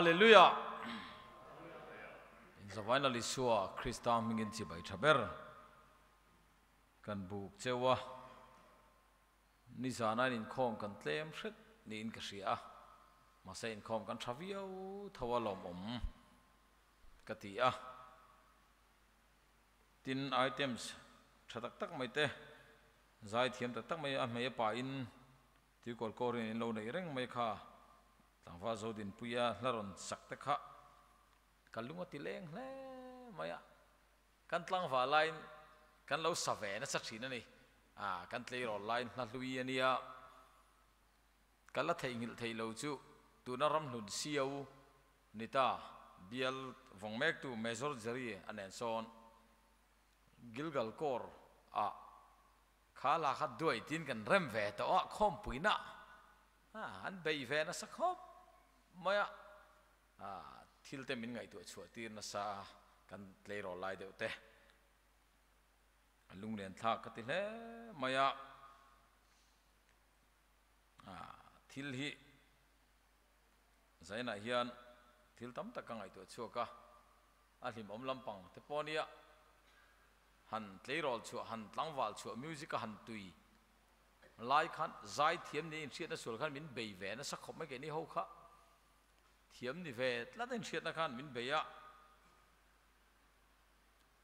Hallelujah. In Zavana Lisua, Christa Mingin Chibai Chaber. Kan buk cewa. Nizana in Kong kan claim shit, ni in Kashia. Masa in Kong kan Travio, Tawalom. Katia. Tin items. Chatak tak mai te. Zai thiam tak mai mai pa in. Ti kol korin in lo nei reng mai kha. Tangfa zodin puya laron sak te kha. Kalunga tileng le maya. Kan tlang va line kan lo save na sak thina ni. Kan tlei ro line na lui ania. Kan la thei ngil thei lo chu tu na ram hlun siau nita bial vongmek tu measure jari anen son Gilgal kor khala khat duai tin kan rem ve to khom puina an bei ve na sak khop maya thil te min ngai tu chu tir na sa kan tlei ro lai de te lung len thak ka ti le maya thil hi zaina hian thil tam tak ka ngai tu chu ka hlim om lampang te ponia han tleirol chu han tlangwal chu music han tui lai khan zai thiam ni chiat na sul khan min bei ve na sakhop mai ke ni ho kha thiam ni ve tla den chiat na khan min beya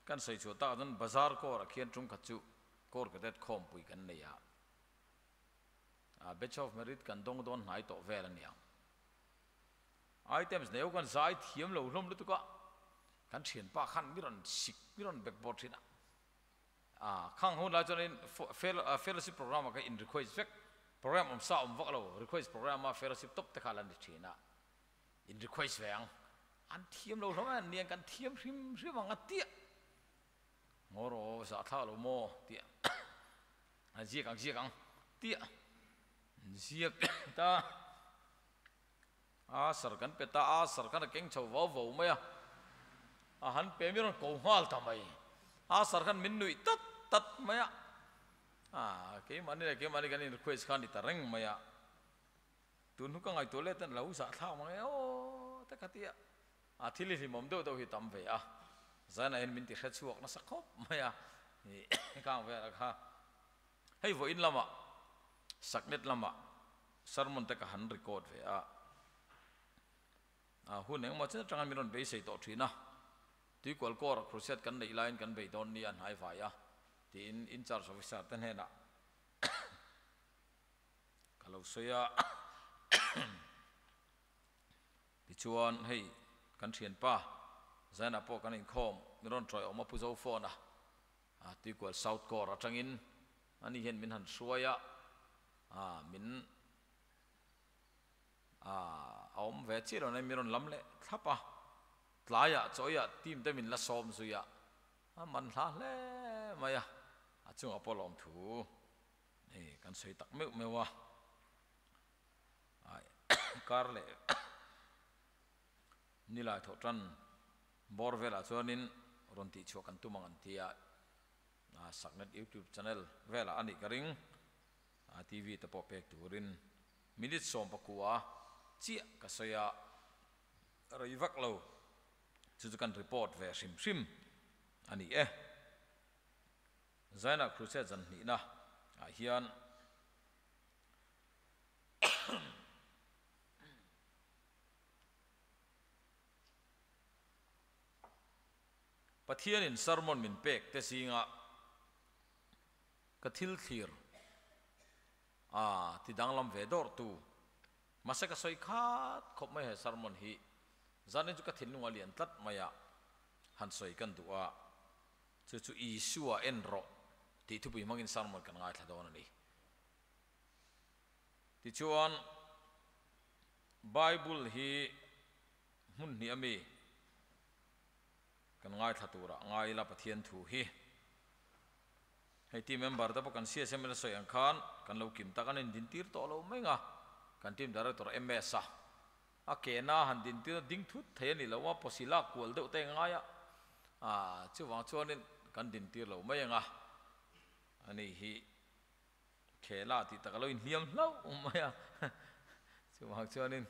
kan sei chu ta dan bazar ko ra khian tung khachu kor ka det khom pui kan nei batch of merit kan dong don nai to ve an yang items neu kan zai thiam lo hlom lu tu ka kan thian pa khan miron sik miron backboard thina khang hu la chonin fellowship program ka in request vek program om sa om vaklo request program ma fellowship top te khalan thina in request veng an thiam lo hlom an niang kan thiam hrim hrim anga tia ngoro sa tha lo mo tia jiak ang tia jiak ta sar kan peta sar kan keng chho vo vo maya han pe miron ko hal tamai sar kan min nui tat maya ke mani kan in request kan itareng maya tun hu ka ngai toilet tan lau sa tha maya ta katia thili hi mom do hi tam ve zana en min ti kha chuak na sakhop maya kang ve kha hei vo in lama saknet lama sermon te ka han record ve hu neng ma chen tangan miron be sei to thina ti kol kor crusade kan nei line kan be don ni an hai vai ti in charge officer ten hena kalau soya ti chuan hei kan thian pa zana po kan in khom miron troi oma pu zo phone ti kol south kor atangin ani hen min han suaya min om ve chi ro nei miron lam le thapa tlaya choya team te min la som zuya man hla le maya achung apolom thu kan sei tak mewa kar le nila tho tran bor vela chuanin ronti chu kan tumang an tia saknet YouTube channel vela ani karing TV te po pek turin minute som pakua chia ka soya raivak lo chu kan report ve sim ani zaina crusade jan ni na hian pathian in sermon min pek te singa kathil thir ti danglam ve dor tu masaka soi khat khop mai he sermon hi zanin chu kathil nunga lian tlat maya han soi kan duwa chu isua enro ti thu bi mangin sermon kan ngai thadon ani ti chuan bible hi mun ni ami kan ngai thatura ngai la pathian thu hi hei team member ta kan CSM la soi ang khan kan lo kim ta kan in din tir to lo menga kan team director MS ke na han din tir ding thut thayani lawa posila kol de te ngaya chu wang chuanin kan din tir lo menga ani hi khela ti takalo in hiam lo maya chu wang chuanin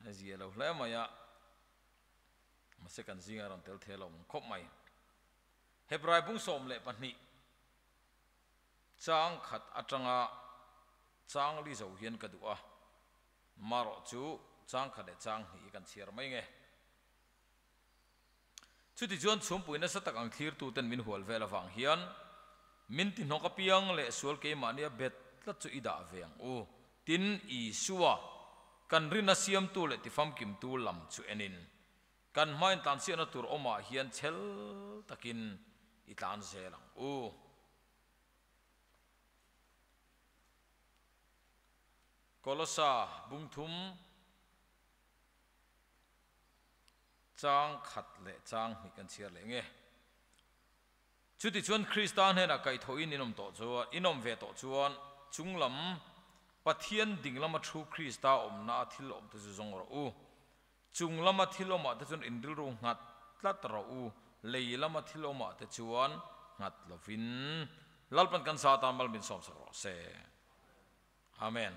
azia lo hla maya มาเสกันซิงารอนเทลเทลงคบไหมเฮบรายบุ้งสมเละปนิจางขัดอัจงะจางลิเจ้าเฮียนกระดูกมารอจูจางขัดจางนี่กันเชียร์ไม่ไงชุดที่จวนสมปุยนัสตักอังคีร์ตูเต็นมินหัวเวลฟังเฮียนมินตินกเปียงเละสวลเกมานียเบ็ดลัดจูอิดาเวียงโอตินอีชัวกันรินาเซียมตูเละที่ฟัมกิมตูลำจูเอนินกันไม่ตันเสียนตูร์อมาเฮียนเชลตะกินอิตานเซลังโอโคลสาบุงทุมจางขัดเละจางมีกันเชียร์เลยไงชุดที่ชวนคริสตานเห็นอะไรทอินอินอมโตจวนอินอมเวโตจวนจุงลำปัทเทียนดิ่งลำมาชูคริสตาอมนาทิลอมตัวจุงรอูจุงลำมาทิลอมตัวจวนอินดิลรุงหัดลัดรอูเลยลำมาทิลอมตัวจวนหัดลวินลัลปันกันซาตามบัลบินสอมสักรอเซอาเมน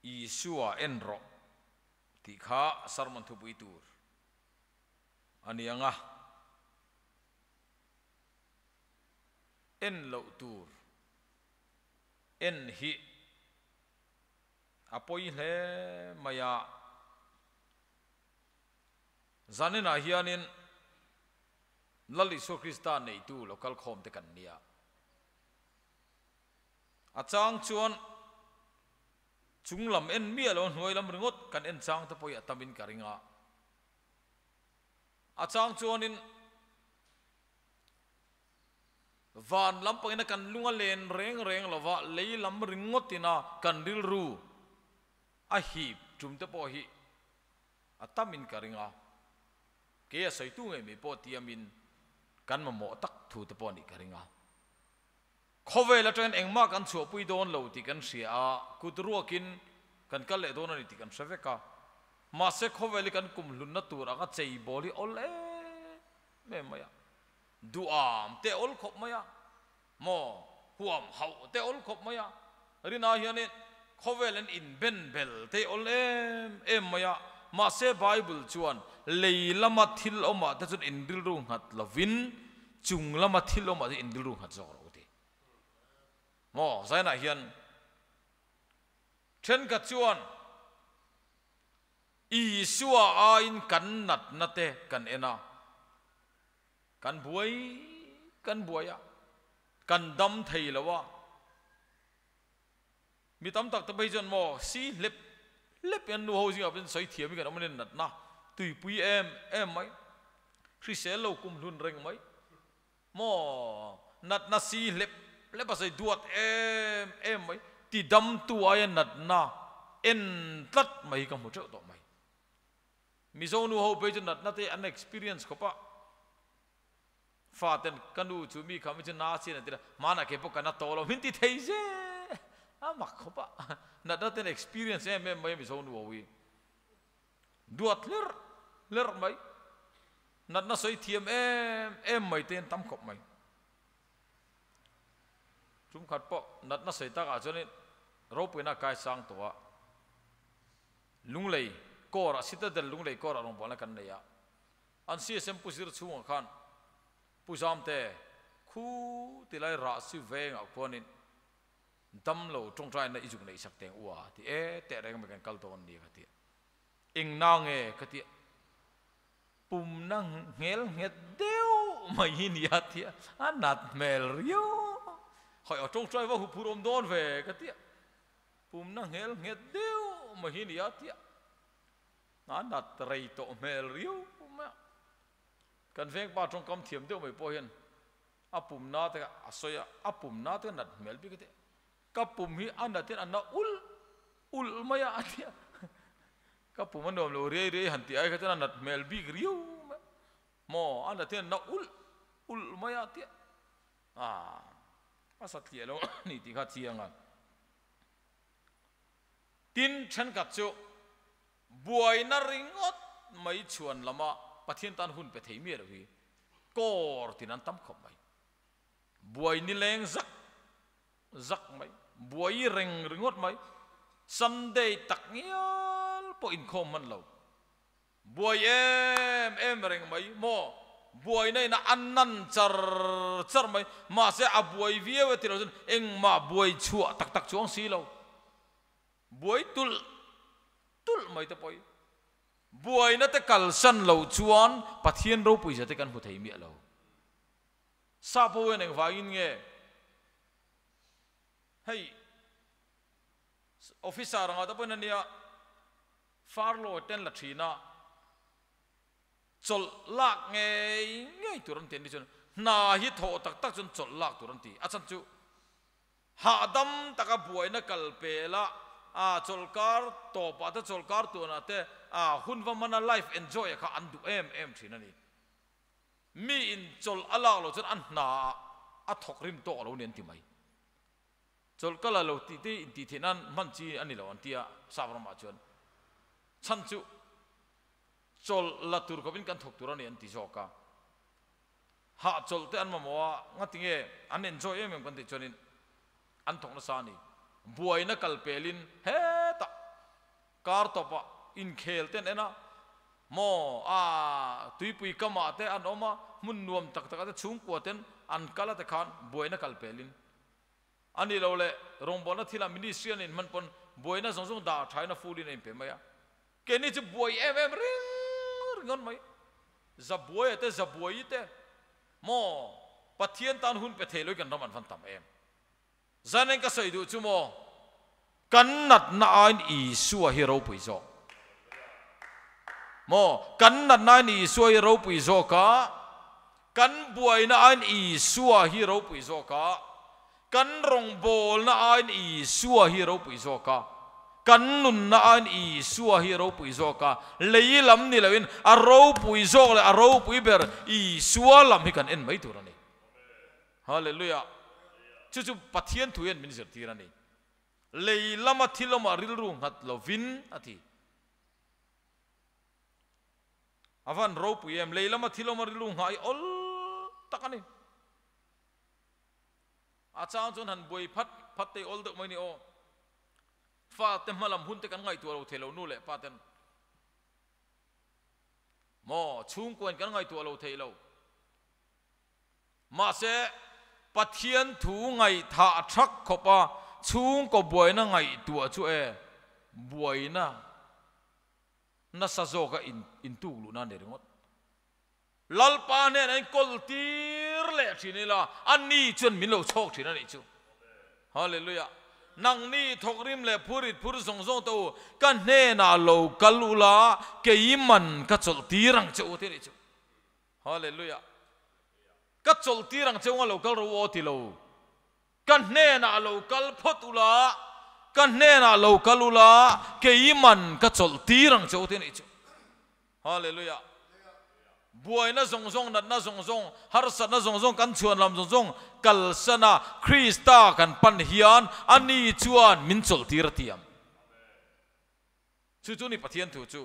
อีชัวเอ็นโรที่ข้าสารมันทุบอิตูร์อันนี้ยังเอ็นโลตูร์เอ็นฮิอภัยเล่มายาจานินาฮิอานินลลิสุคริสตานในตูโลคัลคอมเตกันเนียอาจารย์ชวนจุงลำเอ็นเมียลอนหวยลำรงดกันเอ็นจางตะปอยตามินการิงาอาจารย์ชวนินวันลำปะกินกันลุงเลนเร่งเร่งละวะเลยลำริงดตินากันดิลรูอาฮีบจุมตะปอยตามินการิงาเกียใส่ตู้ไงมีปอตียมินกันมาหมอตักถูตะปอนี่การิงาเขาเวลาเจนเองมากันชัวปุยโดนเหล่าที่กันเสียกุตรัวกินกันกัลเลโดนนี่ที่กันเสวกามาเสกเขาเวลกันกุมลุนนัตัวรักใจบอลีโอเล่ไม่มาyaดูอามเตอลขบมาyaโมหัวมเขาเตอลขบมาyaรินาเฮียนี่เขาเวลันอินเบนเบลเตอลมาyaมาเสไบเบิลชวนเลยละมาทิลออกมาแต่จนอินดิลรุงหัดลวินจุงละมาทิลออกมาที่อินดิลรุงหัดจอร์โม่ใช่ไหมเฮียนเช่นกับชวนอีสัวอินกันนัดนัดเตกันเอ็นะกันบวยอะกันดำไทยแล้ววะมีตำตักตะไปจนโม่สีเล็บยันดูเขาสิครับเป็นสายเทียมกันเอามันนัดนะตุยปุยเอ็มไหมคริสเซลเราคุมรุนแรงไหมโม่นัดสีเล็บแล้วภาษาดูดเอ็มไหมที่ดำตัวยันนัดนะเอ็นตัดไม่ก็หมดเจ้าต่อไหมมิโซนูเขาไปจนนัดนัดที่อัน experience เขาปะฟาเต็นกันดูจูมีคำว่าจะน่าเสียนะที่ละมาหนักเก็บพวกกันนัดโตเราหินที่เทเซ่มักเขาปะนัดนัดที่ experience ไม่มิโซนูเขาวิดูดเลือไหมนัดนัดใส่เทียมไม่เต็นตั้มขบไหมจุ่มขัดปะนัดนัดใส่ตากอาจจะนี่เราเป็นนักการสร้างตัวลุงเลยก็ระสิทธิ์เดินลุงเลยก็ระลงบอลนักกันเนี่ยอันเสียเซมปุสิรช่วงขันผู้ชามเตะคู่ที่ไล่ราสิเวงเอาคนนี้ดำโลจงใจในอิจุกในสักเตงอัวที่เตะอะไรกันเหมือนกันกัลตัวนี้กันที่เองนางกันที่ปุ่มนั่งเงดเดียวไม่ยินยาที่อันนัดเมลเรียวหอยเอาจงใจว่าหุบพูรมโดนเวกันที่ปุ่มนั่งเงดเดียวไม่ยินยาที่อันนัดไรโตเมลเรียวกันเวงป้าจงคำเทียมเดียวไม่พอเห็นอาปุ่มนาเตะอาศัยอาปุ่มนาเตะนัดเมลบิกเตะกับปุ่มฮีอันนัดเตะอันนัดอุลไม่อะเตะกับปุ่มมันโดนโลเร่หันที่ไอ้ก็เตะนัดเมลบิกเรียวโมอันนัดเตะนัดอุลไม่อะเตะภาษาเทียแล้วนี่ที่เขาเทียงกันตินฉันกัดโจบวยนาริงอดไม่ชวนละมาปะเทียนตันหุ่นไปเทียมเมียเลยก็ที่นั้นตั้มขบไหมบวยนี่แรงซักไหมบวยเร่งงดไหมซันเดย์ตักเงี้ยไป po in khom man lo buai em reng mai mo buai nei na annan char mai ma se a buai vieu ti lo eng ma buai chua tak chuang si lo buai tul mai te poi buai na te kal san lo chuan pathian ro pui ja te kan hu thei mi lo sa po eng va in nge hey officer nga ta pon ania farlo ten la thina chol lak nge turan ten di chon na hi tho tak chon chol lak turan ti achan chu ha dam taka buai na kal pela a cholkar to pa ta cholkar tu na te a hunwa mana life enjoy kha andu em thina ni mi in chol ala lo chon an na a thok rim to lo nen ti mai chol kala lo ti in ti thinan man chi ani lo an tia sabra ma chon chan chu chol la tur ko bin kan thok tur ani an ti joka ha chol te an ma mo ngatinge an enjoy em kan ti chonin an thok na sa ni buai na kal pelin he ta kar to pa in khel ten ena mo a tuipui kama te an oma mun nuam tak te chung ko ten an kala te khan buai na kal pelin ani lo le rong bona thila ministry in man pon buai na song da thai na fulin em pe maya ke ni chu buai em ring ngon mai za buai te mo pathian tan hun pe theloi kan ram an fan tam em zanen ka sai du chu mo kan nat na an I suwa hi ro pui zo mo kan nat na ni suwa hi ro pui zo ka kan buai na an I suwa hi ro pui zo ka kan rong bol na an I suwa hi ro pui zo ka kan nun na an I suwa hi ro pui zo ka leilam ni lawin a ro pui zo le a ro pui ber I suwa lam hi kan en mai tur ani hallelujah chu pathian thuyen minister tirani leilama thiloma rilru ngat lovin ati avan ro puyem leilama thiloma rilru ngai ol takani achang chon han boi phat te ol dok mai ni o fa te malam hun te kan ngai tu ro thelo nu le pa ten mo chung kwen kan ngai tu ro thelo ma se pathian thu ngai tha thak khopa chung ko buai na ngai tua chu e buai na sa zo ka in tu lu na ne ringot lal pa ne an kol tir le thinila ani chun min lo chok thina ni chu hallelujah nang ni thokrim le phurit phur zong to kan ne na lo kalula ke iman ka chol tirang chu te ni chu hallelujah ka chol tirang chu nga lo kal ro o ti lo kan ne na lo kal photula kan ne na lo kalula ke iman ka chol tirang chu te ni chu hallelujah buai na zong nat na zong har sa na zong kan chuan lam zong kal sana krista kan pan hian ani chuan min chol tir tiam chu ni pathian thu chu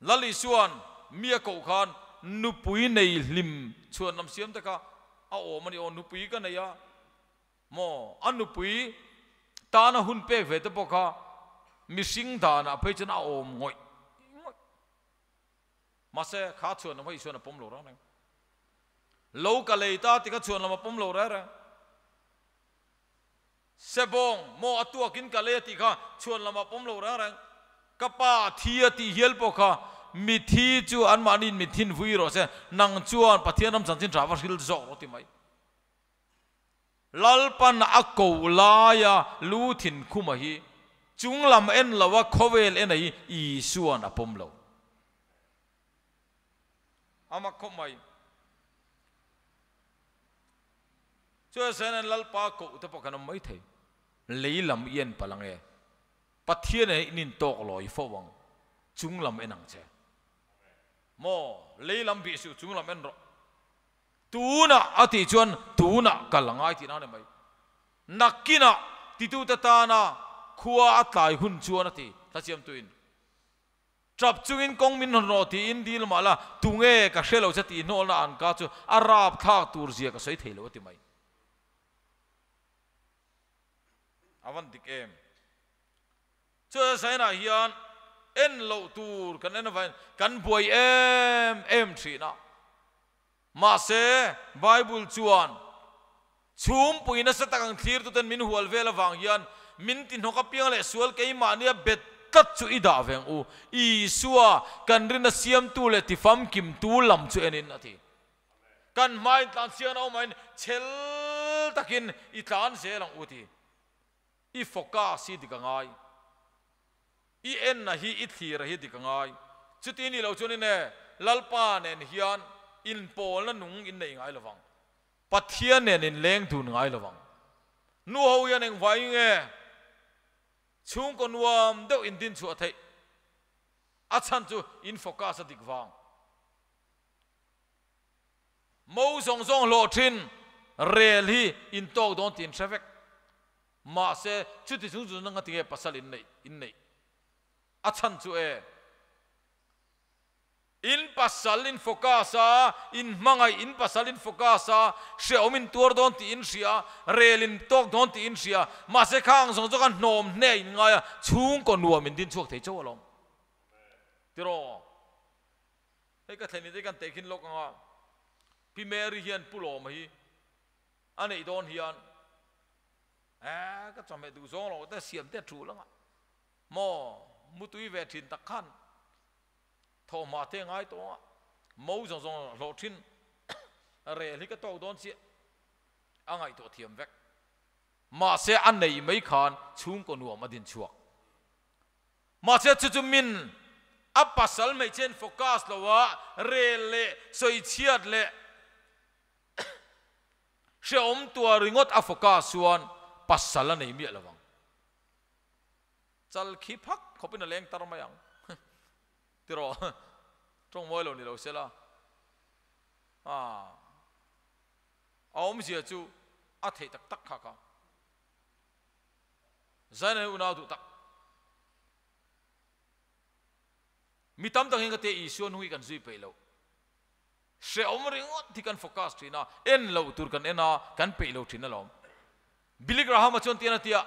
lali suan mia ko khan nupui nei lim chuan lam siam ta ka a o mani o nupui ka nei ya mo anupui ta na hun pe ve te poka mi sing da na pe chen a om ngoi ma se kha chuan na mai chuan a pom lo ra nang lo ka lei ta ti ka chuan lama pom lo ra sebong mo atua kin ka le ti kha chuan lama pom lo ra ka pa thia ti hiel poka mi thi chu an manin mi thin vui ro se nang chuan pathian nam chanchin trawa hil zo ro ti mai lalpan akko la ya lu thin khuma hi chunglam en lawa khovel en ai I suan apom lo ama khomai cho sen lalpa ko te pokanam mai thei leilam yen palange pathian ai nin tok loi fowang chunglam enang che mo leilam bi su chunglam en ro tuna ati chuan tuna kalangai ti na ne mai nakina titu ta na khuwa atlai hun chuan ati ta chiam tuin trap chungin kong min no ti in dil mala tunge ka shelo chati no na an ka chu arab thak tur zia ka sei thelo ti mai avan dik em cho sai na hian en lo tur kan en vai kan buai em thi na ma se bible chuan chum puina sa takang thlir tu ten min hual vela wang hian min tin hoka piang le sual ke ma nia bet tat chu ida veng u I suwa kan rina siam tu le ti fam kim tu lam chu enin ati kan mai tan sian au mai chel takin I tan se lang uti I foka si dikangai I en na hi I thira hi dikangai chuti ni lo chuni ne lalpa nen hian in pol na nung in nei ngai lawang pathian nen in leng tu ngai lawang nu ho yan eng vai nge chung kon wam deuh in din chu athei achan chu in focus dikwang mo song song lo thin rel hi in tok don tin traffic ma se chuti chung chu nang ati pasal in nei achan chu in pasal in focasa in mangai in pasal in focasa she omin tur don ti in sia relin tok don ti in sia ma se khang song kan nom nei nga chung ko nuam in din chuak thei chaw lom tiro he ka theni de kan tekin lok nga pi mary hian pulom hi anei don hian ka chome du zong lo ta siam te thu langa mo mutui ve thin takhan thô mà thế ngay to mâu rong rong lộ tin rẻ li cái tàu đón chị anh ấy to thiểm vẹt mà sẽ ăn này mấy khan chung con nuông mà điên chuộc mà sẽ chú min áp pasal mấy trên focus là wa rẻ lệ soi chiết lệ sẽ tua ringot áp focus suan pasal là này miệng là vang chal khí phắc không biết là leng tar mayang tiro trong môi lo ni lo se la om sia chu a thei tak tak kha kha zane una du tak mi tam tang hing te I suan hui kan zui pe lo se om ringot ti kan focus thina en lo tur kan ena kan pe lo thina lom Billy Graham chon tiana tia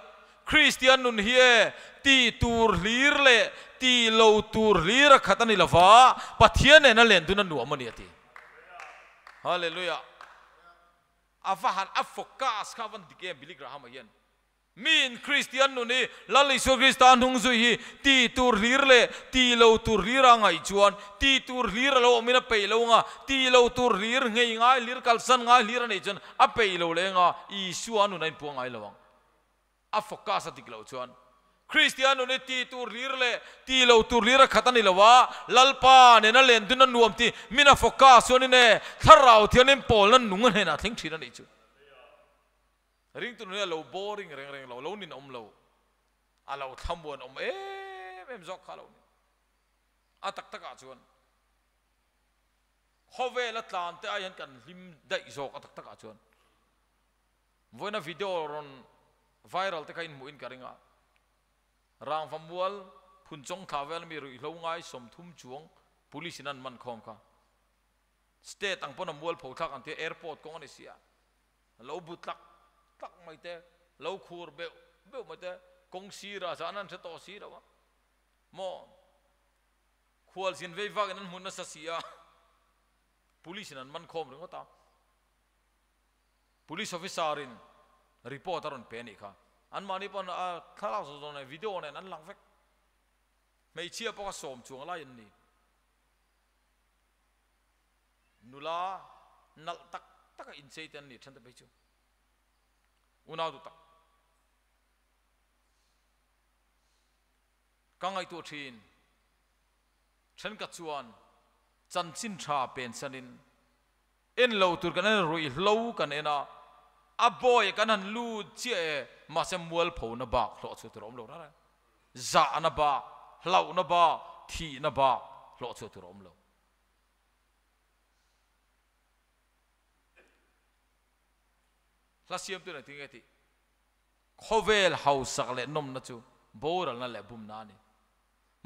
Christian nun hie ti tur lir le ti lo tur lir khatani lova pathian ena len tu na nu amani ati hallelujah afahan afokas khawan dike Billy Graham hian min Christian nun ni lalai so Kristan hung zui hi ti tur lir le ti lo tur lir ngai chuan ti tur lir lo mina pe lo nga ti lo tur lir ngei ngai lir kalsan ngai lir nei chon a pe lo le nga I suan nun ai puang ai lawang a focus atik lo chuan Christian ne ti tur lir le ti lo tur lir khatani lawa lalpa ne na len dun nuam ti mina focus on ne tharau thianin pol nan nung ne na thing thina nei chu ring tu ne lo boring reng lo nin om lo a lo thambon om em jok khalo a tak tak a chuan khove la tlan te ayan kan lim dai jok a tak tak a chuan voina video ron viral te kain muin karinga rang famual phunchong thavel mi rui hlongai som thum chuang police nan man khom kha state angpon amual phauthak ante airport kong ani sia lo butlak tak mai te lo khur be mai te kong sira zanan se to sira wa mo khwal sin vei wag nan mun na sa sia police nan man khom ringo ta police officer in reporter on peni kha an mani pon thala so ne video ne an lang vek mei chia po ka som chuang la in ni nula nal tak tak in sei ten ni than ta be chu una du tak kangai tu thin than ka chuan chan chin tha pen sanin en lo tur kan roi lo kan ena a boy kan han lu che ma se mual pho na ba lo chu trom lo ra za na ba hlau na ba thi na ba lo chu trom lo la siam tu na tingeti khovel hausak le nom na chu boral na le bum na ni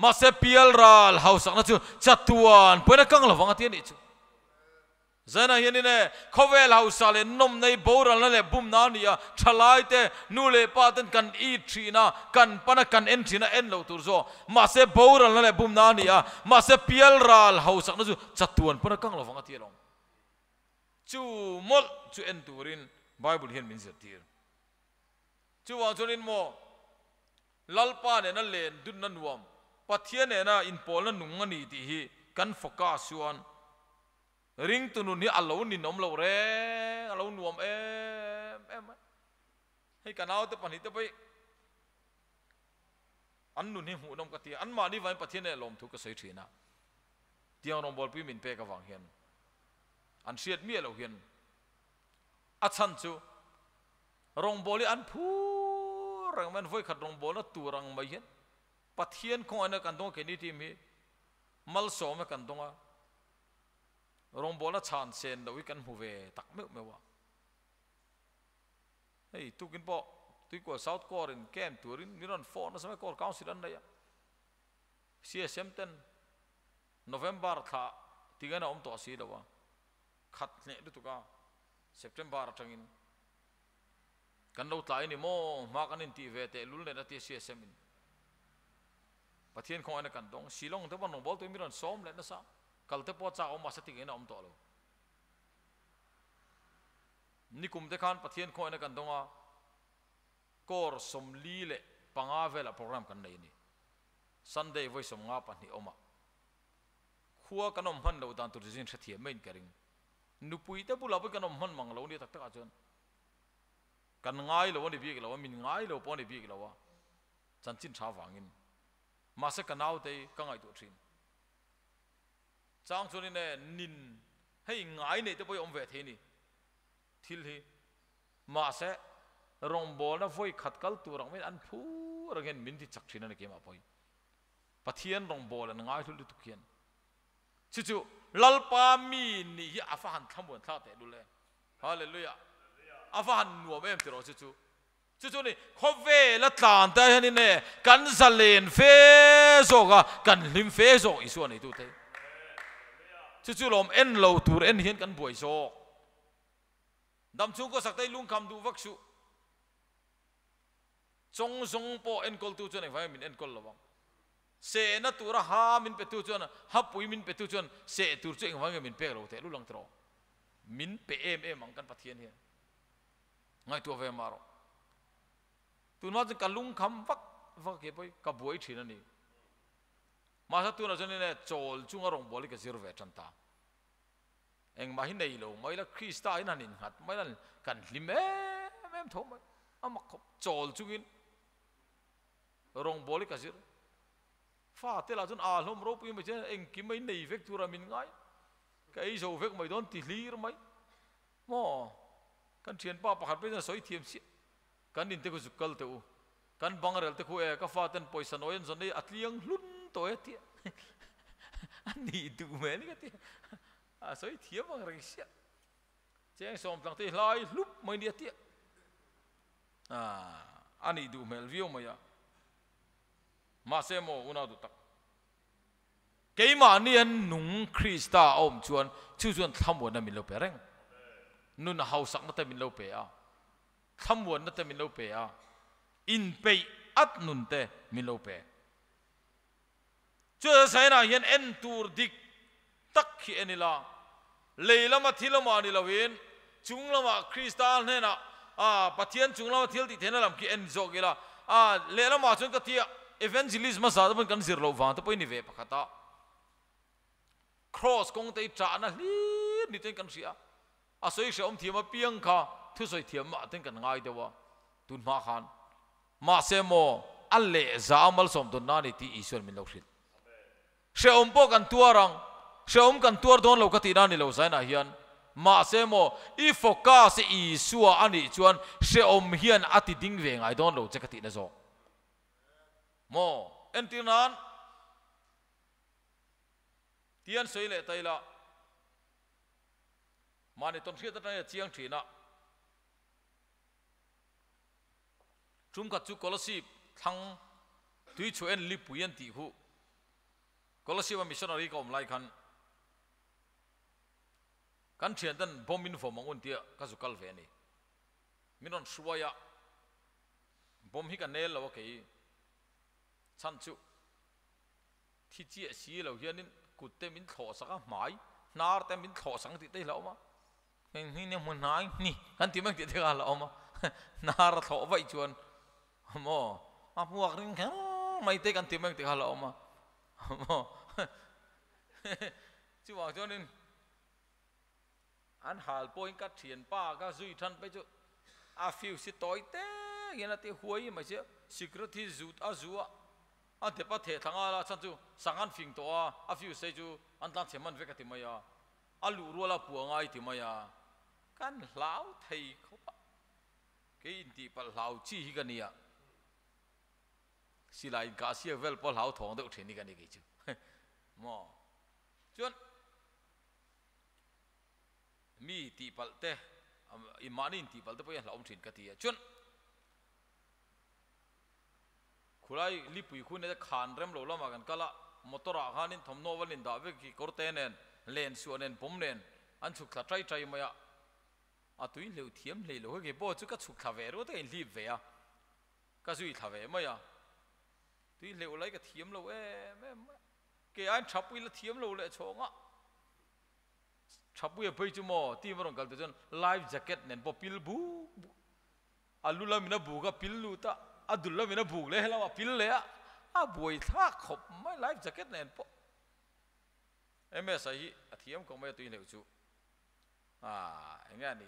ma se pial ral hausak na chu chatuan poina kang lawang ati ni chu zana hian ne khovel hausa le nom nei boral na le bum na nia thalai te nu le pa ten kan I thina kan pana kan en thina en lo tur zo ma se boral na le bum na nia ma se pial ral hausa na chu chatuan pana kang lo wanga ti long chu mol chu en turin bible hian min tir chu wang chonin mo lalpa ne na len dun na nuam pathian ne na in pol na nung ani ti hi kan focus suan ring tunun hi alo ni nom lo re alo nuam em hei kanau te pani te pai an nun hi hu nom ka ti an ma ni vai pathian ne lom thu ka sei thina tiang rom bol pi min pe ka wang hian an siat mi lo hian a chan chu rong boli an phu rang man voi khat rong bol na tu rang mai hian pathian ko ana kan dong ke ni ti mi mal so ma kan donga rong bol na chan sen do kan hu ve tak me wa hey tu kin po tu ko south korean kem turin miron phone na sama kor council an ya csm 10 november tha tigana to si dawa khat ne du tu ka september tangin kan lo tlai ni mo ma kan in ti ve te lul ne na ti csm in pathian ko ana kan dong silong te bon bol tu miron som le na sa kal te po cha o ma sa ti ina to lo ni kum te khan pathian ko ana kan donga kor som li le panga vela program kan nei ni sunday voice som nga pa ni oma khuwa kanom han lo dan tu jin thathiam main karing nupui te bula bu kanom han mang lo ni tak tak a chon kan ngai lo ni bi lo min ngai lo po ni bi lo wa chan chin tha wangin ma se kanau te ka ngai tu thin chang chuni ne nin hei ngai ne te poi om ve the ni thil hi ma se rong bol na voi khat kal tu rang mai an phu rangen min ti chak thina ne ke ma poi pathian rong bol an ngai thul tu khian chu chu lalpa mi ni hi afa han thamon tha te du le hallelujah afa han nuam em te ro chu chu ni khove la tlan ta hani ne kan zalen fe zo ga kan lim fe zo isu ani tu te chu lom en lo tur en hian kan buai zo dam chung ko saktai lung kham du vak su chong zong po en kol tu chu nei vai min en kol lawang se na tura ha min pe tu chuan ha pui min pe tu chuan se tur chu eng wang min pe lo te lu lang tro min pe em ang kan pathian hi ngai tu ve maro tu na ka lung kham vak ke poi ka buai thina ni ma sa tu na jani ne chol chunga rong boli ka zir ve chan ta eng ma hi nei lo mai la krista in hanin hat mai lan kan hlim em tho mai amak khop chol chungin rong boli ka zir fa te la chun a hlom ro pi mai chen eng ki mai nei vek tu ra min ngai ka ei zo vek mai don ti hlir mai mo kan thian pa pakhat pe na soi thiam si kan in te ku zukal te u kan bangrel te khu e ka fa ten poison oin zon nei atliang hlun to e ti ani du me ni ka ti a soi thiam bang rang sia cheng som tlang te lai hlup mai ni ti ani du mel view mai ya ma se mo una du tak ke ma ni an nung krista om chuan chu chuan thamwon na min lo pereng nun hau sak na te min lo pe a thamwon na te min lo pe a in pe at nun te min lo pe chu sai na hian en tur dik tak khi enila leilama thilama ni lawin chunglama krista ne na pathian chunglama thil ti thena lam ki en zogila leilama chun ka tia evangelism sa da kan zir lo wa ta poi ni ve pakhata cross kong te cha na li ni ten kan sia a soi se om thiama piang kha thu soi thiam ma ten kan ngai dewa tun ma khan ma se mo alle zamal som don na ni ti isor min lo khit se om po kan tuarang se om kan tuar don lo ka ti na ni lo sai na hian ma se mo I focus I suwa ani chuan se om hian ati ding ve ngai don lo che ka ti na zo mo entinan tian sei le taila mani ton khia ta chiang thina chum ka chu kolosi thang tui chu en li puyan ti hu kolosi wa missionary kom lai khan kan thian tan bomin fo mangun tia ka zukal ve ni minon suaya bom hi kan nel lo ke chan chu thi chi si lo hianin kutte min tho saka mai nar te min tho sang ti te lo ma ni ne mun nai ni kan ti mak ti te ga lo ma nar tho vai chuan mo a puak ring kha mai te kan ti mak ti ga lo ma mo chu wa chuanin an hal point ka thian pa ka zui than pe chu a fiu si toi te yana te huai ma che security zut a zuwa a te pa the thanga la chan chu sangan fing to a fiu se chu an tlan cheman ve ka ti maya a lu ro la puangai ti maya kan hlau thei khopa ke in ti pal hlau chi hi ka nia silai ka sia vel pal hlau thong de uthini ka ni ke chu mo chuan mi ti pal te imanin ti pal te po ya hlom thin ka ti chuan khulai lipui khun ne khan rem lo lama kan kala motora khanin thomno walin da ve ki korte nen len suanen pom nen an chuk tha trai trai maya a tuin leu thiam le lo ke bo chu ka chuk tha ve ro te li ve a ka zui tha ve maya tuin leu lai ka thiam lo ke an thapui la thiam lo le chonga thapui pei chu mo ti marong kal te jon life jacket nen po pil bu alula mina bu ka pil lu ta adulla mina bu le hela pil le a boi tha khop mai life jacket nen po ms hi athiam ko mai tuin leu chu enga ni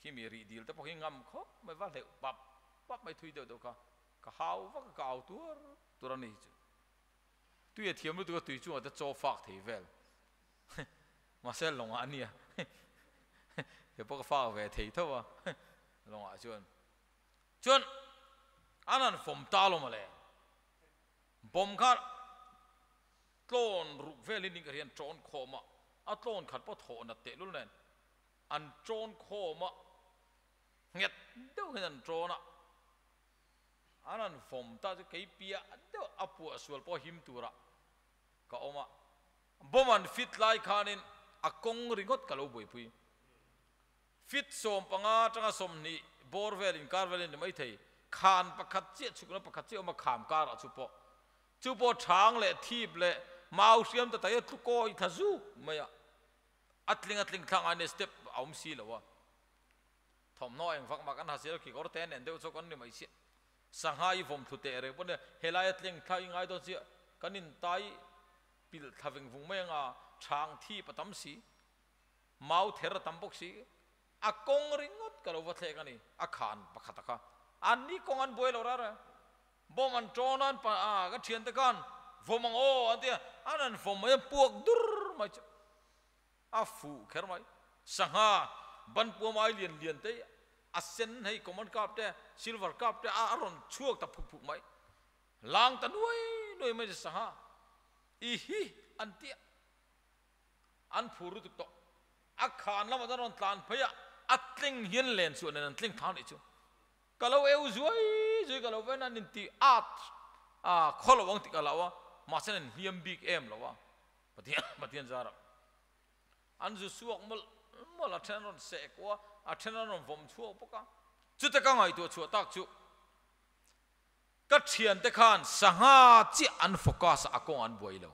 kimi ri dil te po hi ngam kho mai va le pap pap mai thui do ka hau va ka au turani chu tu ye thiam lu tu tui chu ta cho fak thei vel ma sel long ania ye po ka fa ve thei thawa long a chuan anan fom ta lo ma le bom khat tlon ruk velin ni ka rian tron khoma a tlon khat po tho na te lu nen an tron khoma nget deu hian trona anan fom ta chu kei pia deu apu aswal po him tura ka oma boman fit lai khanin akong ringot kalo boi pui fit som panga tanga som ni borvel in karvelin mai thei khan pakhat che chukna pakhat che oma kham kar chu po thang le thip le mau siam ta tayo tu ko i thazu maya atling thang ane step aum si lawa thom no eng vak mak an hasir ki kor ten en deu chokon ni mai si sanghai vom thu te re pone helai atling thai ngai don si kanin tai pil thaveng vung me nga chang thi patam si mau ther tambok si akong ringot kalo wa the kani akhan pakhata kha anni kongan boi lo ra bom an tronan pa ka thian te kan vomang o antia anan vom mai puak dur mai a fu kher mai sangha ban pu mai lian te asen hei common cup te silver cup te aron chuak ta phuk mai lang ta noi mai sangha ihi antia an phuru tu to akhan lama daron tlan phaya atling hian len su nen tling than chu kalau eu zui kalau ven an ti at kholo wang ti kalawa ma sen hiam big em lawa patian zara an zu suak mol athenon se kwa athenon vom chu poka chu te ka ngai tu chu tak chu ka thian te khan sanga chi an focus akong an boilo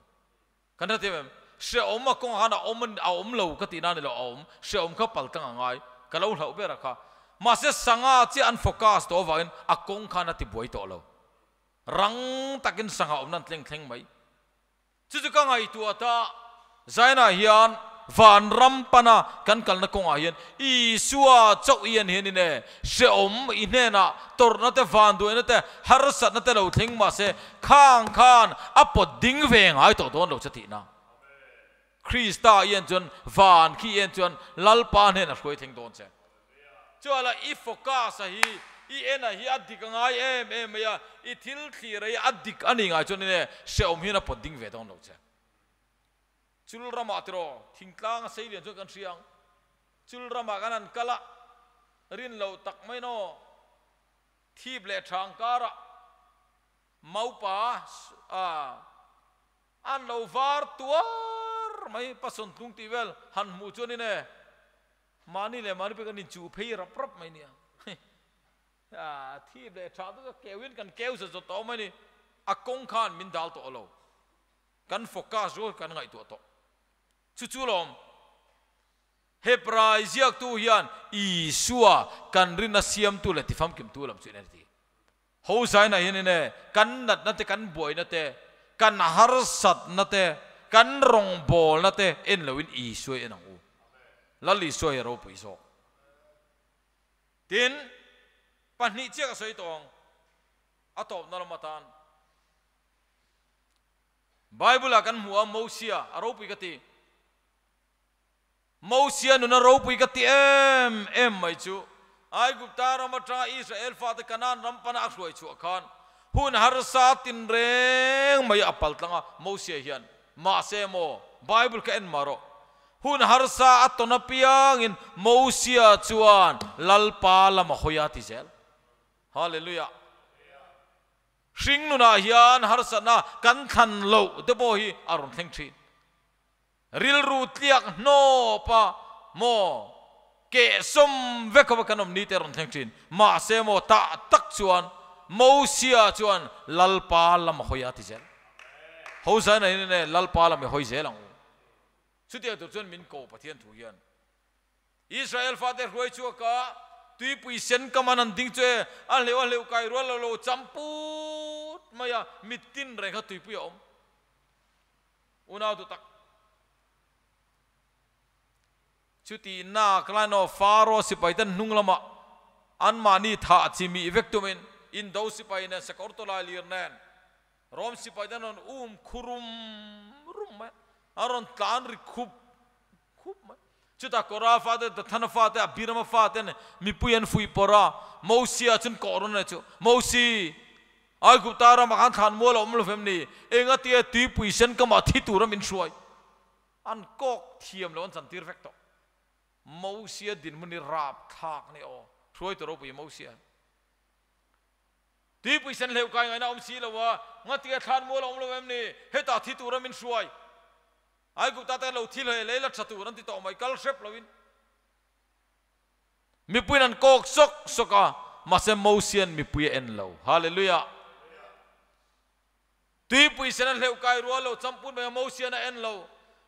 kan te mem se om akong hana om lo ka ti na ni lo om se om ka pal tang ngai kalau hlau be ra kha ma se sanga chi an focus to vain akong khana ti boi to lo rang takin sanga om nan thleng mai chu ka ngai tu ata zaina hian van rampana kan kalna konga hian I suwa chau ian hian ine se om inena torna te van du ene te har sat na te lo thleng ma se khang khan apot ding veng ai to don lo chati na Krista ian chon van ki ian chon lalpa ne na khoi theng don che chuala I focus hi I ena hi adik ngai em ya I thil thlir ai adik ani ngai chon ne se om hian apot ding ve don lo che chul rama tro thingtlang sei lian chu kan riang chul rama kanan kala rin lo tak mai no thib le thang kara mau pa an lo var tuar mai pason tung ti vel han mu chu ni ne mani le mani pe kan in chu phei rap rap mai nia thi le tha to kewin kan kew se zo to mai ni akong khan min dal to lo kan focus ro kan ngai to chu lom Hebrai ziak tu hian Isua kan rin na siam tu le tifam kim tu lam chu ne ti ho sai na hin ne kan nat na te kan boi na te kan har sat na te kan rong bol na te en loin Isua en ang u lali so ro pui so tin pani chiak soi tong atop na matan Bible kan muam Mosia aro pui ka ti Mosia nuna ro pui ka ti em mai chu ai gupta ramatra Israel fa te kanan rampana akhoi chu khan hun har sa tin reng mai apal tlanga Mosia hian ma se mo Bible ka en maro hun har sa atona piang in Mosia chuan lalpa lama hoya ti zel hallelujah Sing nuna hian har sa na kan than lo de bo hi aron theng thin ril ru tliak no pa mo ke som vekwa kanom ni te ron theng thin ma se mo ta tak chuan Mosia chuan lalpa lama hoya ti zel ho sa na ne lalpa lama hoi zelang Sutia tu chuan min ko pathian thu hian Israel father roi chu ka tui pui sen kamanan ding che a leu kai ro lo champut maya mitin re kha tui pui om una tu tak chuti na klano faro sipaitan nunglama an mani tha chimi vektumen in do sipai na sakortola lirnen rom sipaitan on khurum rum aron tlan ri khup ma chuta kora father the thana father abirama father ne mi puyan fui pora Mosia chun koron na chu Mosi ai guptara ma kan than mol om lo family enga ti ti puisen ka ma thi turam in suai an kok thiam lon chan tir vekto Mosia din muni rap thak ne o suai to ro pu Mosia ti puisen leu kai ngai na om si lo wa nga ti than mol om lo family heta thi turam in suai ai gupta ta lo thil he leila thatu ran ti to mai kal sep lovin mi puinan kok sok soka masem Mosian mi pui en lo hallelujah tui pui sen leu kai ro lo champun me Mosian en lo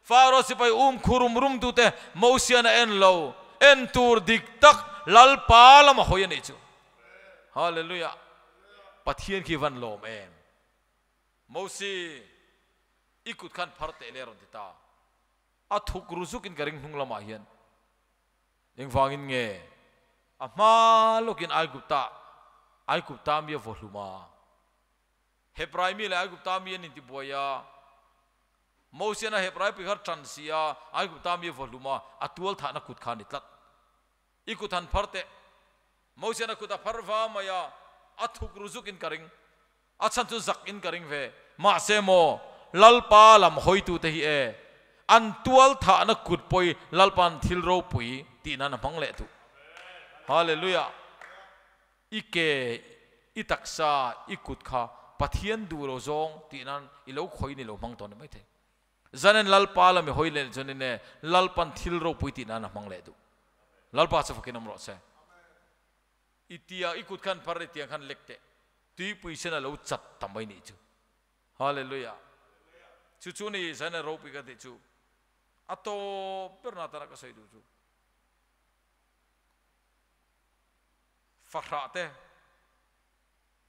faro sipai khurum rum tu te Mosian en lo en tur dik tak lal pala ma hoya ni chu hallelujah pathian ki van lom em Mosi ikut kan parte leron tita athuk rusuk in garing hung lama hian eng wangin nge ama lokin ai gupta mi voluma Hebrai mi le ai gupta mi ni ti boya Mosia na Hebrai pi har transia ai gupta mi voluma atual thana kut khan itlat ikutan parte Mosia na kuta parva maya athuk rusuk in garing achan tu zak in garing ve ma se mo lalpa lam hoitu te hi e an tual tha na kut poi lalpan thil ro pui ti na na mang le tu hallelujah ike itaksa ikut kha pathian du ro zong ti nan ilo khoi ni lo mang ton mai the zanen lalpa lam hoi le jone ne lalpan thil ro pui ti na na mang le tu lalpa sa fakinam ro se itia ikut kan parre tiang kan lekte tui pui sena lo chat tamai ni chu hallelujah cucu ni sana ropi kati cu atau pernah tarak kasih itu cu fakhrate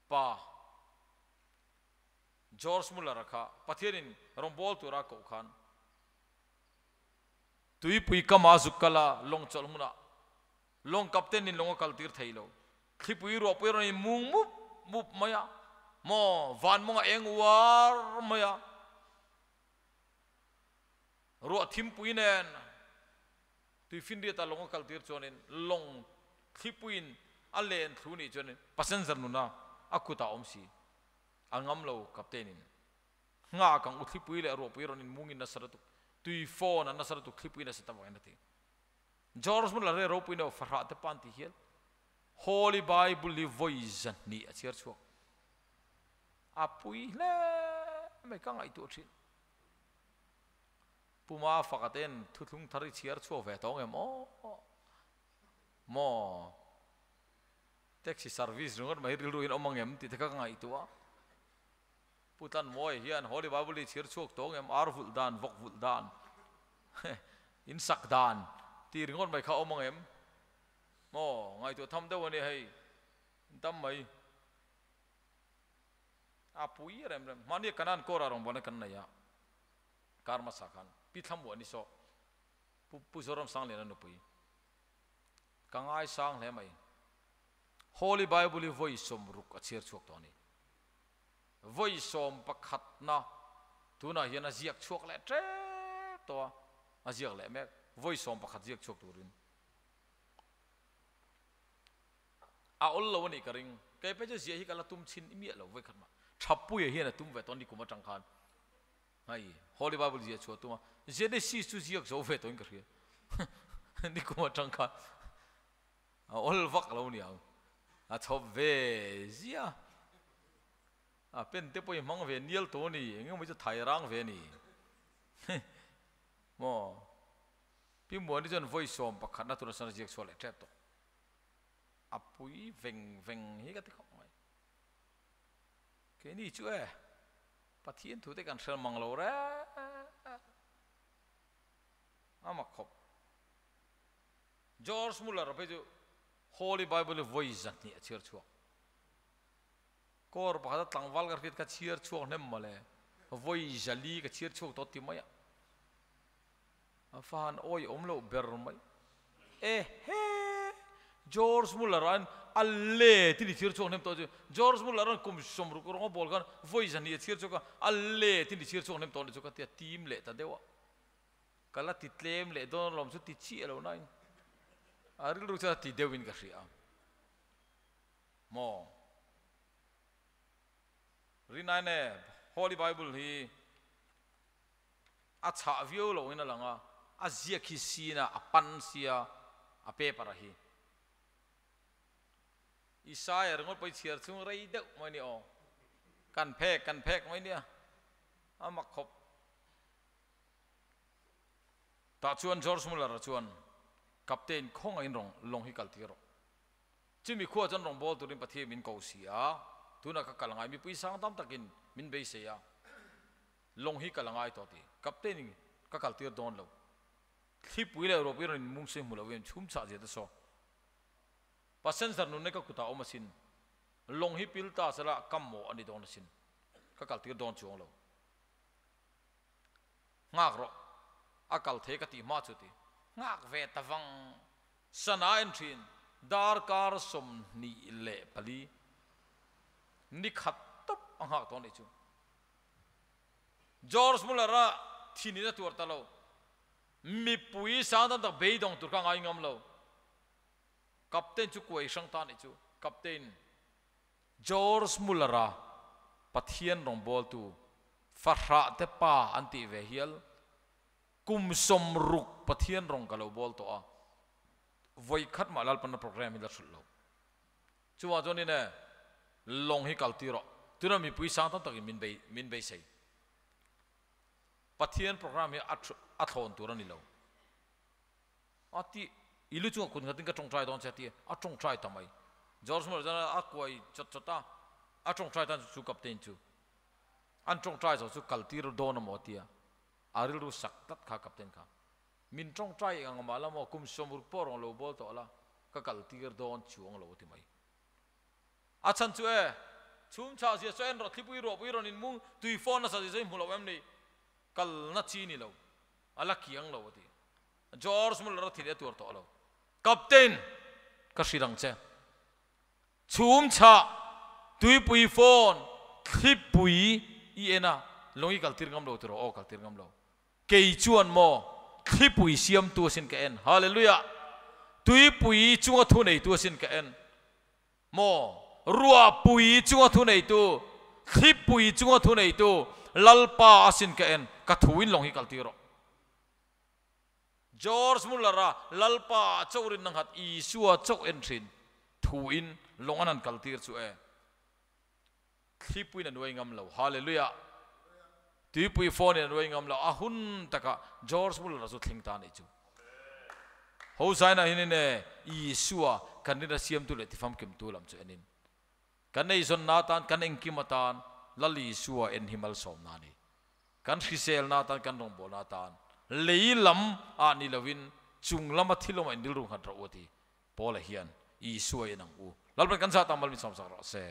pa George Muller rakha pathirin rombol tu rakau khan tui pui kama zukala long chol muna long kapten in long kaltir thailo khipui ro pero ni mung mup maya mo van mo eng war maya ro thim puinen tu findia ta long kaltir chonin long khipuin alen thuni chonin passenger nuna akuta omsi angam lo kaptenin nga kang uthi puile ro puiron in mungin nasaratu tui phone nasaratu khipuina satawa nati George Muller re ro puino farha te panti hiel Holy Bible li voice ni achir chu apui le me kang ai tu thin puma fakaten thuthung thari chiar chuak ve tong em mo taxi service rungot mai rilu in omang em ti thaka ngai tua putan moi hian holy bible chiar chuak tong em arvul dan vokvul dan in sak dan ti ringot mai kha omang em mo ngai tu tham deu ani hei tam mai apui rem mani kanan kora rong bona kan na ya karma sakan pi thamu ani so pu zoram sang le na pui kangai sang le mai holy bible voi som ruk a chiar chuak to ni voi som pakhat na tuna hian a ziak chuak le tre to a ziak le mek voi som pakhat ziak chuak turin a ol lo ni karing kai pe je zia hi kala tum chin imi lo voi khat ma thappu ye hian tum ve ton ni kuma tang khan hai holy bible zia chu tuma je de si su ziak zo ve ton ka ri ni kuma tang khan a ol vak lo ni a thop ve zia a pen te poi mang ve nial to ni engem mo thai rang ve ni mo pi mo ni jon voi som pakhat na tu na san ziak so le trap to apui veng hi ka ti khom mai ke ni chu e pathian thu te kan sel mang lo ra ama khop George Muller pe ju holy bible voice zat ni chiar chuak kor pakhat tlangwal gar fit ka chiar chuak nem male voice jali ka chiar chuak to ti mai afan oi omlo ber mai he George Muller an alle tini chiar chuak nem to George Muller an kum som ru ko bol kan voice ani chiar chuak alle tini chiar chuak nem to ni chuak tia team le ta dewa kala ti tlem le don lom su ti chi lo nai aril ru cha ti dewin ka ria mo rinane holy bible hi a cha view lo ina langa a zia khi sina a pan sia a paper hi Isaiah ngot pai chiar chung rei deu mai ni o kan phek mai ni ama khop ta chuan George Muller chuan captain khong in rong long hi kal tiro chimi khuwa chan rong bol turin pathi min ko sia tuna ka kalangai mi pui sang tam takin min be se ya long hi kalangai to ti captain ka kal tir don lo thi pui le ro pi ron mung se mulo wen chum cha je ta so pasen sar nu ne ka kuta o masin long hi pil ta sala kam mo ani don sin ka kal tir don chuang lo ngak ro akal the ka ti ma chu ti ngak ve tawang sana entrin dar kar som ni le pali ni khat top angha to ni chu George Muller ra thini na tur ta lo mi pui sa da be dong tur ka ngai ngam lo captain chu koi sang ta ni chu captain George Muller ra pathian rong bol tu farha te pa anti ve hial kum som ruk pathian rong kalo bol to a voi khat ma lal pan program hi la thul lo chuwa joni ne long hi kal tiro tuna mi pui sang ta tak min be sei pathian program hi athon turani lo ati ilu chu kun ngatin ka tong try don chati a tong try tamai George Muller jana a koi chota a tong try tan chu captain chu an tong try chu kal tiro don mo tia aril ru saktat kha captain kha min tong try ang mala mo kum somur porong lo bol to la ka kal tir don chuang lo ti mai a chan chu e chum cha sia chen ro thipui ro pui ron in mung tui phone na sa je mu lo em ni kal na chi ni lo ala kiang lo ti George Muller thile tur to lo captain ka sirang che chum cha tui pui phone thipui i ena longi kal tir ngam lo tu ro o kal tir ngam lo kei chuan mo thipui siam tu sin ka en hallelujah tui pui chunga thu nei tu sin ka en mo ruwa pui chunga thu nei tu thipui chunga thu nei tu lalpa asin ka en ka thuin longi kal tiro George Muller ra lalpa chaurin nang hat I suwa chok en thin thuin longanan kal tir chu e thipui na nuai ngam lo hallelujah tui pui phone in roi ngam la ahun taka George Muller rasu thling ta ni chu ho zaina hinine Isua kanina siam tu le tifam kim tu lam chu enin kan nei zon natan kan engkimatan lali suwa en himal som nani kan khisel natan kan rong bol natan leilam ani lovin chung lama thiloma indil ru khan rawati pola hian Isua enang u lalban kan sa tamal mi som sa se